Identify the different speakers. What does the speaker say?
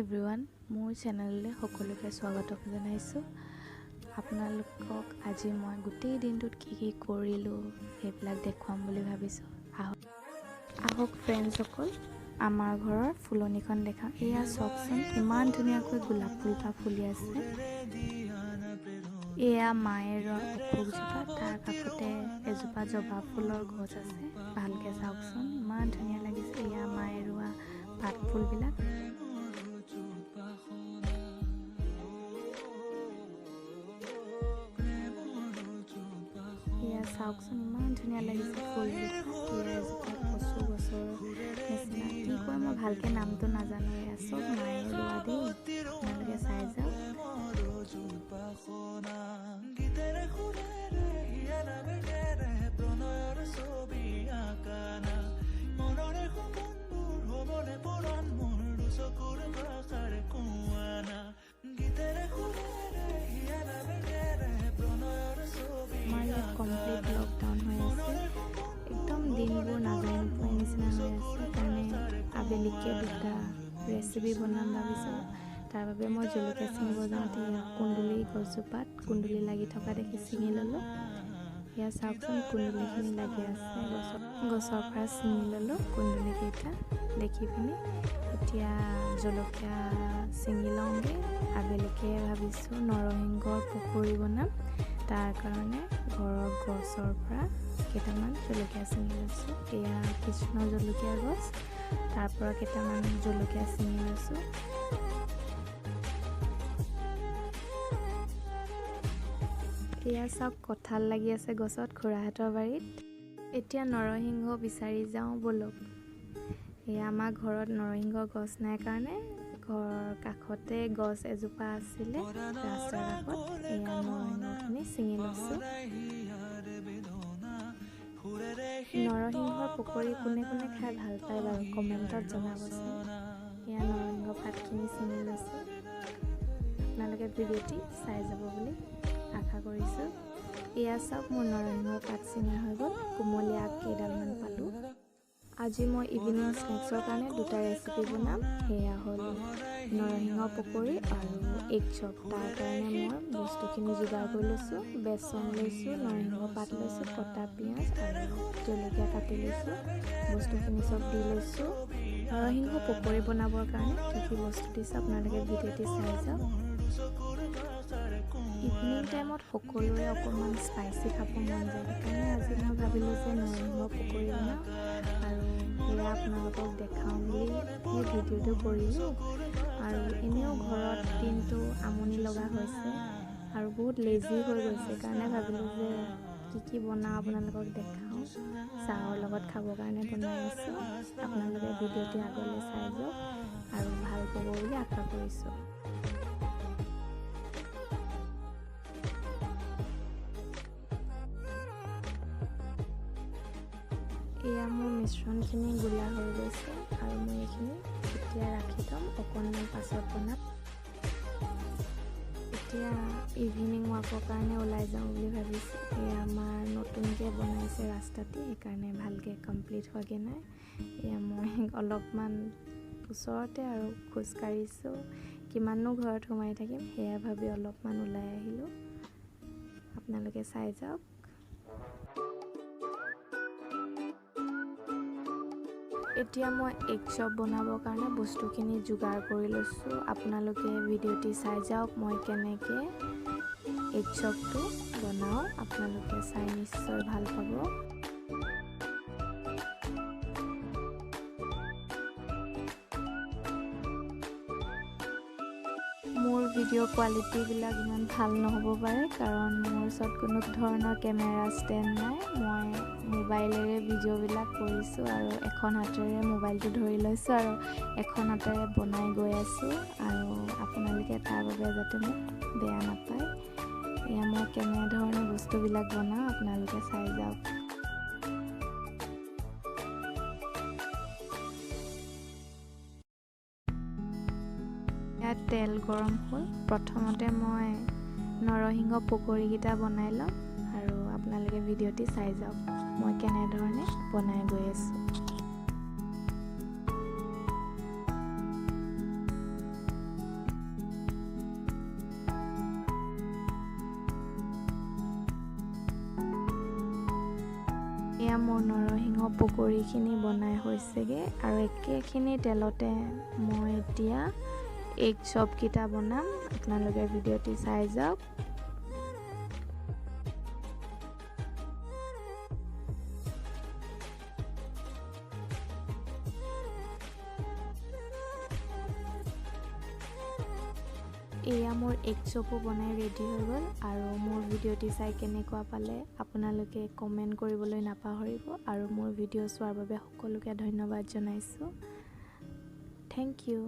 Speaker 1: Everyone, মোৰ চেনেললৈ সকলোকে স্বাগতম জনাইছোঁ। আপোনালোকক আজি মই গোটেই দিনটোত কি কৰিলোঁ সেইবিলাক দেখুৱাম বুলি ভাবিছোঁ। আহক ফ্ৰেণ্ডসকল, আমাৰ ঘৰৰ ফুলনিখন দেখাওঁ। এয়া চাওকচোন, ইমান ধুনীয়াকৈ গোলাপ ফুলপাহ ফুলি আছে। এয়া মায়ে ৰোৱা অশোকজোপা, তাৰ কাষতে এজোপা জবা ফুলৰ গছ আছে। ভালকৈ চাওকচোন, ইমান ধুনীয়া লাগিছে। এয়া মায়ে ৰোৱা পাত ফুলবিলাক। এয়া চাওকচোন, ইমান ধুনীয়া লাগিছে ফুলবিলাক। এয়া এজোপা কচু গছৰ নিচিনা, কি কয় মই ভালকৈ নামটো নাজানো। এয়া চব মায়ে ৰোৱা দেই, আপোনালোকে চাই যাওক। আমাৰ ইয়াত কমপ্লিট লকডাউন হৈ আছে, একদম দিনবোৰ নাযায় নোপোৱাৰ নিচিনা হৈ আছে। সেইকাৰণে আবেলিকৈ দুটা ৰেচিপি বনাম ভাবিছোঁ। তাৰ বাবে মই জলকীয়া ছিঙিব যাওঁতে কুন্দুলি গছজোপাত কুন্দুলি লাগি থকা দেখি ছিঙি ল'লোঁ। সেয়া চাওকচোন, কুন্দুলিখিনি লাগি আছে গছৰ পৰা ছিঙি ল'লোঁ কুন্দুলিকেইটা দেখি পিনি। এতিয়া জলকীয়া ছিঙি লওঁগৈ। আবেলিকৈ ভাবিছোঁ নৰসিংহৰ পকৰি বনাম। তাৰ কাৰণে ঘৰৰ গছৰ পৰা কেইটামান জলকীয়া ছিঙি লৈছোঁ। এয়া কৃষ্ণ জলকীয়া গছ, তাৰ পৰা কেইটামান জলকীয়া ছিঙি লৈছোঁ। এয়া চাওক, কঁঠাল লাগি আছে গছত খুৰাহঁতৰ বাৰীত। এতিয়া নৰসিংহ বিচাৰি যাওঁ ব'লক। এয়া আমাৰ ঘৰত নৰসিংহ গছ নাই কাৰণে ঘৰৰ কাষতে গছ এজোপা আছিলে ৰাস্তাৰ কাষত। এয়া নৰসিংহখিনি ছিঙি লৈছোঁ। নৰসিংহৰ পকৰি কোনে কোনে খাই ভাল পায় বাৰু কমেণ্টত জনাবচোন। এয়া নৰসিংহ পাতখিনি ছিঙি লৈছোঁ। আপোনালোকে ভিডিঅ'টি চাই যাব বুলি আশা কৰিছোঁ। এয়া চাওক, মোৰ নৰসিংহ পাত ছিঙা হৈ গ'ল। কোমলীয়া আগ কেইডালমান পালোঁ। আজি মই ইভিনিং স্নেক্সৰ কাৰণে দুটা ৰেচিপি বনাম। সেয়া হ'ল নৰসিংহ পকৰি আৰু এগ চপ। তাৰ কাৰণে মই বস্তুখিনি যোগাৰ কৰি লৈছোঁ। বেচন লৈছোঁ, নৰসিংহ পাত লৈছোঁ, কটা পিঁয়াজ আৰু জলকীয়া কাটি লৈছোঁ। বস্তুখিনি চব দি লৈছোঁ। নৰসিংহ পকৰি বনাবৰ কাৰণে কি বস্তু দিছোঁ আপোনালোকে ভিডিঅ'টি চাই যাওক। ইভিনিং টাইমত সকলোৰে অকণমান স্পাইচি খাব মন যায়, সেইকাৰণে আজি মই ভাবিলোঁ যে নৰসিংহ পকৰি বনাওঁ আৰু সেয়া আপোনালোকক দেখাওঁ বুলি সেই ভিডিঅ'টো কৰিলোঁ। আৰু এনেও ঘৰত দিনটো আমনি লগা হৈছে আৰু বহুত লেজি হৈ গৈছে, কাৰণে ভাবিলোঁ যে কি বনাওঁ আপোনালোকক দেখাওঁ। চাহৰ লগত খাবৰ কাৰণে বনাই আছোঁ। আপোনালোকে ভিডিঅ'টি আগলৈ চাই যাওক আৰু ভাল পাব বুলি আশা কৰিছোঁ। এয়া মোৰ মিশ্ৰণখিনি গোলা হৈ গৈছে আৰু মই এইখিনি এতিয়া ৰাখি থ'ম, অকণমান পাছত বনাম। এতিয়া ইভিনিং ৱাকৰ কাৰণে ওলাই যাওঁ বুলি ভাবিছোঁ। এয়া আমাৰ নতুনকৈ বনাইছে ৰাস্তাটি, সেইকাৰণে ভালকৈ কমপ্লিট হোৱাগৈ নাই। এয়া মই অলপমান ওচৰতে আৰু খোজকাঢ়িছোঁ, কিমাননো ঘৰত সোমাই থাকিম, সেয়া ভাবি অলপমান ওলাই আহিলোঁ। আপোনালোকে চাই যাওক। এতিয়া মই এগ চপ বনাবৰ কাৰণে বস্তুখিনি যোগাৰ কৰি লৈছোঁ। আপোনালোকে ভিডিঅ'টি চাই যাওক, মই কেনেকৈ এগ চপটো বনাওঁ। আপোনালোকে চাই নিশ্চয় ভাল পাব। মোৰ ভিডিঅ' কোৱালিটিবিলাক ইমান ভাল নহ'ব পাৰে, কাৰণ মোৰ ওচৰত কোনো ধৰণৰ কেমেৰা ষ্টেণ্ড নাই। মই মোবাইলেৰে ভিডিঅ'বিলাক কৰিছোঁ আৰু এখন হাতেৰে মোবাইলটো ধৰি লৈছোঁ আৰু এখন হাতেৰে বনাই গৈ আছোঁ। আৰু আপোনালোকে তাৰ বাবে যাতে মোক বেয়া নাপায়। এয়া মই কেনেধৰণে বস্তুবিলাক বনাওঁ আপোনালোকে চাই যাওক। ইয়াত তেল গৰম হ'ল। প্ৰথমতে মই নৰসিংহ পকৰিকেইটা বনাই ল'ম আৰু আপোনালোকে ভিডিঅ'টি চাই যাওক মই কেনেধৰণে। ね、বনাই গৈ আছোঁ। এয়া তেল গৰম হ'ল। প্ৰথমতে মই নৰসিংহ পকৰিকেইটা বনাই ল'ম আৰু আপোনালোকে ভিডিঅ'টি চাই যাওক মই কেনেধৰণে বনাই গৈ আছোঁ। Eya মোৰ নৰসিংহ পকৰীখিনি বনাই হৈছেগৈ আৰু একেখিনি তেলতে মই এতিয়া এগ চপকেইটা বনাম। আপোনালোকে ভিডিঅ'টি চাই যাওক। এয়া মোৰ এগ চপো বনাই ৰেডি হৈ গ'ল আৰু মোৰ ভিডিঅ'টি চাই কেনেকুৱা পালে আপোনালোকে কমেণ্ট কৰিবলৈ নাপাহৰিব আৰু মোৰ ভিডিঅ' চোৱাৰ বাবে সকলোকে ধন্যবাদ জনাইছোঁ। Thank U.